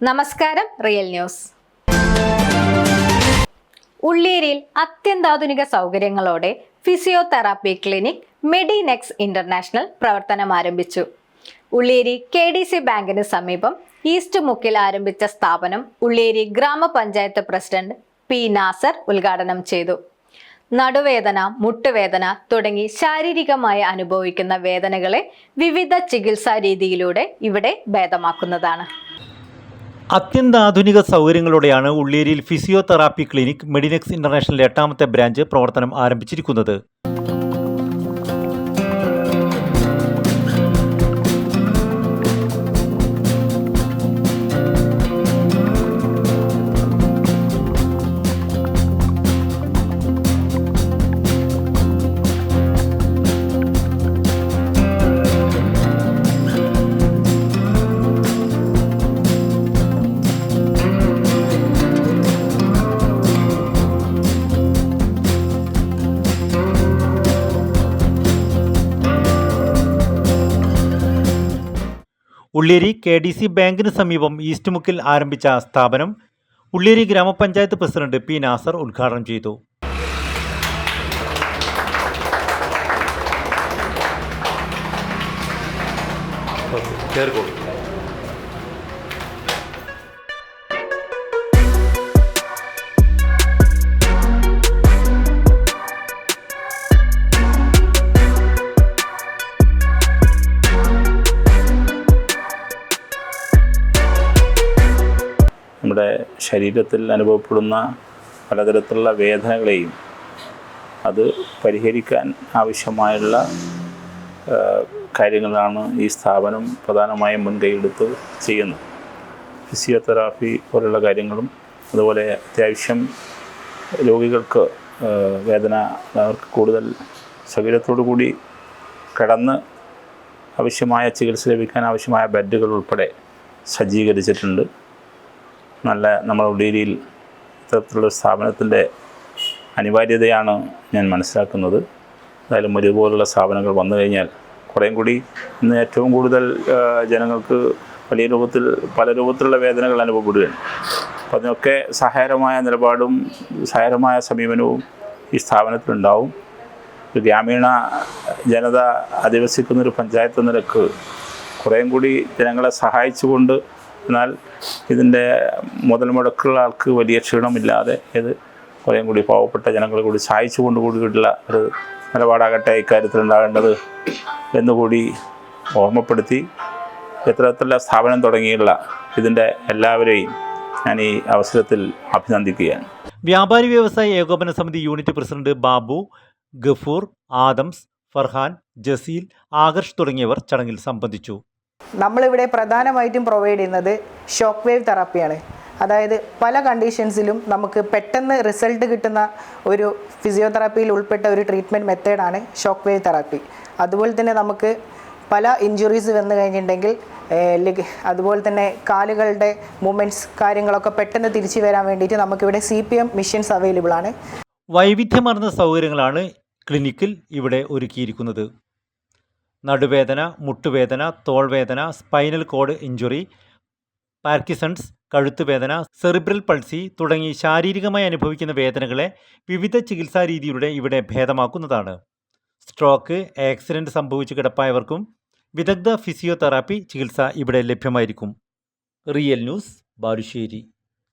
നമസ്കാരം, real news. ഉള്ളിയേരിയിൽ അത്യന്താധുനിക സൗകര്യങ്ങളോടെ physiotherapy clinic മെഡിനെക്സ് international പ്രവർത്തനം ആരംഭിച്ചു. ഉള്ളിയേരി KDC ബാങ്കിന് സമീപം ഈസ്റ്റ് മുക്കിൽ ആരംഭിച്ച സ്ഥാപനം ഉള്ളിയേരി ഗ്രാമപഞ്ചായത്ത് പ്രസിഡന്റ് P. നാസർ ഉദ്ഘാടനം ചെയ്തു. നടുവേദന, മുട്ടുവേദന തുടങ്ങി ശാരീരികമായി അനുഭവിക്കുന്ന വേദനകളെ വിവിധ ചികിത്സാ രീതിയിലൂടെ ഇവിടെ ഭേദമാക്കുന്നതാണ്. അത്യന്താധുനിക സൗകര്യങ്ങളോടെയാണ് ഉള്ളിയേരിയിൽ ഫിസിയോതെറാപ്പി ക്ലിനിക് മെഡിനെക്സ് ഇന്റർനാഷണൽ 8ാമത്തെ ബ്രാഞ്ച് പ്രവർത്തനം ആരംഭിച്ചിരിക്കുന്നത്. ഉള്ളിയേരി KDC ബാങ്കിന് സമീപം ഈസ്റ്റ് മുക്കിൽ ആരംഭിച്ച സ്ഥാപനം ഉള്ളിയേരി ഗ്രാമപഞ്ചായത്ത് പ്രസിഡന്റ് P. നാസർ ഉദ്ഘാടനം ചെയ്തു. നമ്മുടെ ശരീരത്തിൽ അനുഭവപ്പെടുന്ന പലതരത്തിലുള്ള വേദനകളെയും അത് പരിഹരിക്കാൻ ആവശ്യമായുള്ള കാര്യങ്ങളാണ് ഈ സ്ഥാപനം പ്രധാനമായും മുൻകൈയെടുത്ത് ചെയ്യുന്നത്. ഫിസിയോതെറാപ്പി പോലുള്ള കാര്യങ്ങളും അതുപോലെ അത്യാവശ്യം രോഗികൾക്ക് വേദന അവർക്ക് കൂടുതൽ സൗകര്യത്തോടു കൂടി കിടന്ന് ആവശ്യമായ ചികിത്സ ലഭിക്കാൻ ആവശ്യമായ ബെഡുകൾ ഉൾപ്പെടെ സജ്ജീകരിച്ചിട്ടുണ്ട്. നമ്മുടെ ഉള്ളിയേരിയിൽ ഇത്തരത്തിലുള്ള സ്ഥാപനത്തിൻ്റെ അനിവാര്യതയാണ് ഞാൻ മനസ്സിലാക്കുന്നത്. എന്തായാലും ഇതുപോലുള്ള സ്ഥാപനങ്ങൾ വന്നു കഴിഞ്ഞാൽ കുറേയും കൂടി ഇന്ന് ഏറ്റവും കൂടുതൽ ജനങ്ങൾക്ക് പല രൂപത്തിലുള്ള വേദനകൾ അനുഭവപ്പെടുകയാണ്. അപ്പോൾ അതിനൊക്കെ സഹായകരമായ നിലപാടും സഹായകരമായ സമീപനവും ഈ സ്ഥാപനത്തിലുണ്ടാവും. ഒരു ഗ്രാമീണ ജനത അധിവസിക്കുന്നൊരു പഞ്ചായത്ത് നിലക്ക് കുറേയും കൂടി ജനങ്ങളെ സഹായിച്ചുകൊണ്ട്, എന്നാൽ ഇതിൻ്റെ മുതൽ മുടക്കുള്ള ആൾക്ക് വലിയ ക്ഷീണമില്ലാതെ ഇത് കുറേയും കൂടി പാവപ്പെട്ട ജനങ്ങളെ കൂടി സഹായിച്ചു കൊണ്ടുകൂടിയിട്ടുള്ള ഒരു നിലപാടാകട്ടെ ഇക്കാര്യത്തിൽ ഉണ്ടാകേണ്ടത് എന്നുകൂടി ഓർമ്മപ്പെടുത്തി ഇത്തരത്തിലുള്ള സ്ഥാപനം തുടങ്ങിയുള്ള ഇതിൻ്റെ എല്ലാവരെയും ഞാൻ ഈ അവസരത്തിൽ അഭിനന്ദിക്കുകയാണ്. വ്യാപാരി വ്യവസായ ഏകോപന സമിതി unit president Babu, Gafoor, Adams, Farhan, Jaseel, ആകർഷ് തുടങ്ങിയവർ ചടങ്ങിൽ സംബന്ധിച്ചു. നമ്മളിവിടെ പ്രധാനമായിട്ടും പ്രൊവൈഡ് ചെയ്യുന്നത് ഷോക്ക് വേവ് തെറാപ്പിയാണ്. അതായത് പല കണ്ടീഷൻസിലും നമുക്ക് പെട്ടെന്ന് റിസൾട്ട് കിട്ടുന്ന ഒരു ഫിസിയോതെറാപ്പിയിൽ ഉൾപ്പെട്ട ഒരു ട്രീറ്റ്മെൻറ്റ് മെത്തേഡാണ് ഷോക്ക് വേവ് തെറാപ്പി. അതുപോലെ തന്നെ നമുക്ക് പല ഇഞ്ചുറീസ് വന്നു കഴിഞ്ഞിട്ടുണ്ടെങ്കിൽ അതുപോലെ തന്നെ കാലുകളുടെ മൂവ്മെൻറ്റ്സ് കാര്യങ്ങളൊക്കെ പെട്ടെന്ന് തിരിച്ചു വരാൻ വേണ്ടിയിട്ട് നമുക്കിവിടെ CPM മെഷീൻസ് അവൈലബിൾ ആണ്. വൈവിധ്യമാർന്ന സൗകര്യങ്ങളാണ് ക്ലിനിക്കിൽ ഇവിടെ ഒരുക്കിയിരിക്കുന്നത്. നടുവേദന, മുട്ടുവേദന, തോൾവേദന, സ്പൈനൽ കോഡ് ഇഞ്ചുറി, പാർക്കിൻസൺസ്, കഴുത്തുവേദന, സെറിബ്രൽ പൾസി തുടങ്ങി ശാരീരികമായി അനുഭവിക്കുന്ന വേദനകളെ വിവിധ ചികിത്സാ രീതിയിലൂടെ ഇവിടെ ഭേദമാക്കുന്നതാണ്. സ്ട്രോക്ക്, ആക്സിഡൻറ്റ് സംഭവിച്ചു കിടപ്പായവർക്കും വിദഗ്ധ ഫിസിയോതെറാപ്പി ചികിത്സ ഇവിടെ ലഭ്യമായിരിക്കും. Real news, Balussery.